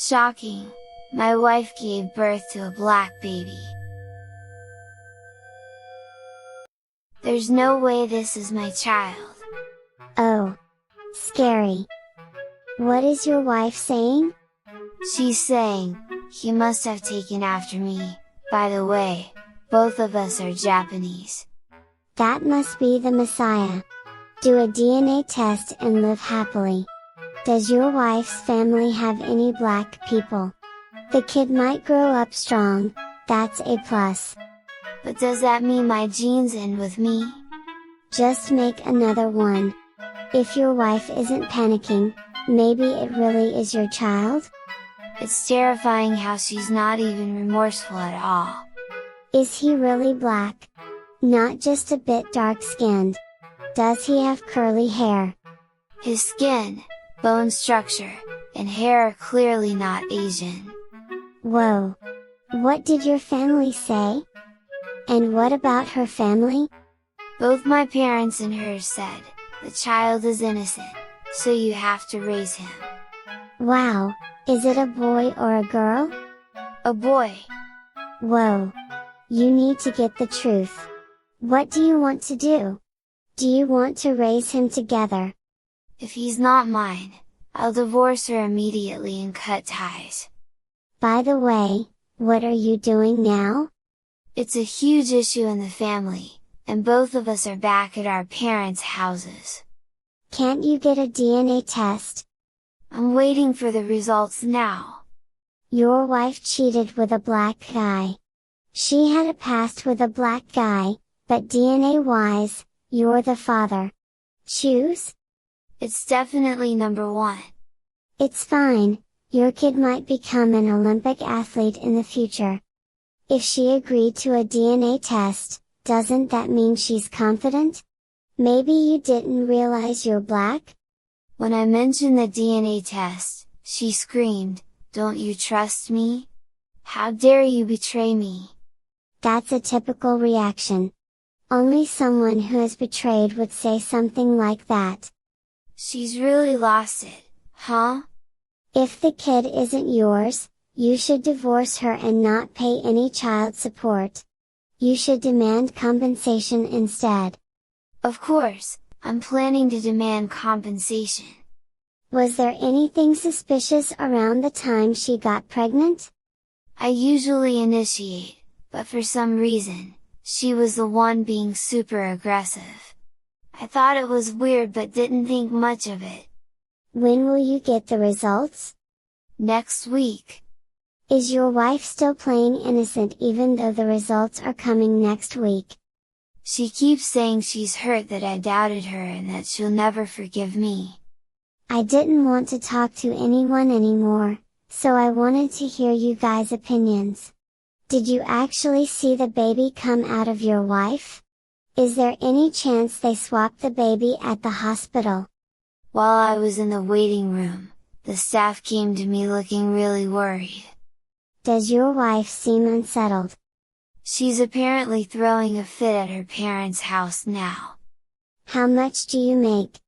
Shocking! My wife gave birth to a black baby. There's no way this is my child. Oh! Scary! What is your wife saying? She's saying, he must have taken after me. By the way, both of us are Japanese. That must be the Messiah. Do a DNA test and live happily. Does your wife's family have any black people? The kid might grow up strong, that's a plus. But does that mean my genes end with me? Just make another one. If your wife isn't panicking, maybe it really is your child? It's terrifying how she's not even remorseful at all. Is he really black? Not just a bit dark-skinned? Does he have curly hair? His skin, bone structure, and hair are clearly not Asian. Whoa! What did your family say? And what about her family? Both my parents and hers said, the child is innocent, so you have to raise him. Wow! Is it a boy or a girl? A boy! Whoa! You need to get the truth. What do you want to do? Do you want to raise him together? If he's not mine, I'll divorce her immediately and cut ties. By the way, what are you doing now? It's a huge issue in the family, and both of us are back at our parents' houses. Can't you get a DNA test? I'm waiting for the results now. Your wife cheated with a black guy. She had a past with a black guy, but DNA-wise, you're the father. Choose? It's definitely number one. It's fine, your kid might become an Olympic athlete in the future. If she agreed to a DNA test, doesn't that mean she's confident? Maybe you didn't realize you're black? When I mentioned the DNA test, she screamed, "Don't you trust me? How dare you betray me?" That's a typical reaction. Only someone who is betrayed would say something like that. She's really lost it, huh? If the kid isn't yours, you should divorce her and not pay any child support. You should demand compensation instead. Of course, I'm planning to demand compensation. Was there anything suspicious around the time she got pregnant? I usually initiate, but for some reason, she was the one being super aggressive. I thought it was weird but didn't think much of it. When will you get the results? Next week. Is your wife still playing innocent even though the results are coming next week? She keeps saying she's hurt that I doubted her and that she'll never forgive me. I didn't want to talk to anyone anymore, so I wanted to hear you guys' opinions. Did you actually see the baby come out of your wife? Is there any chance they swapped the baby at the hospital? While I was in the waiting room, the staff came to me looking really worried. Does your wife seem unsettled? She's apparently throwing a fit at her parents' house now. How much do you make?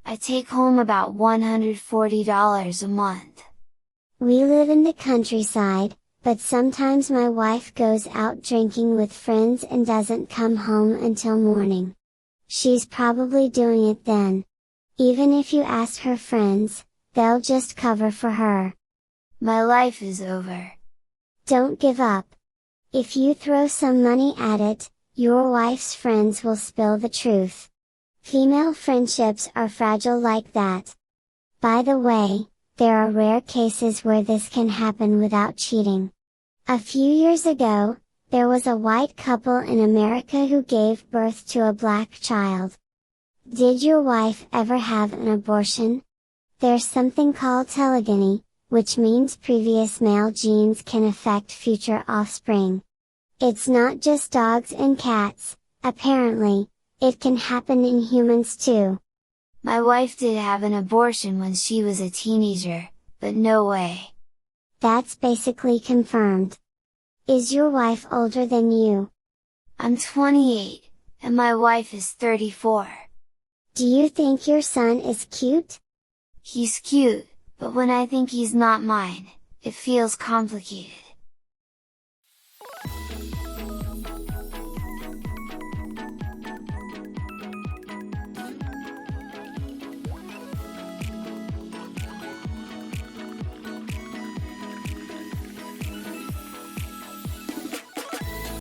I take home about $140 a month. We live in the countryside, but sometimes my wife goes out drinking with friends and doesn't come home until morning. She's probably doing it then. Even if you ask her friends, they'll just cover for her. My life is over. Don't give up. If you throw some money at it, your wife's friends will spill the truth. Female friendships are fragile like that. By the way, there are rare cases where this can happen without cheating. A few years ago, there was a white couple in America who gave birth to a black child. Did your wife ever have an abortion? There's something called telegeny, which means previous male genes can affect future offspring. It's not just dogs and cats, apparently, it can happen in humans too. My wife did have an abortion when she was a teenager, but no way. That's basically confirmed. Is your wife older than you? I'm 28, and my wife is 34. Do you think your son is cute? He's cute, but when I think he's not mine, it feels complicated.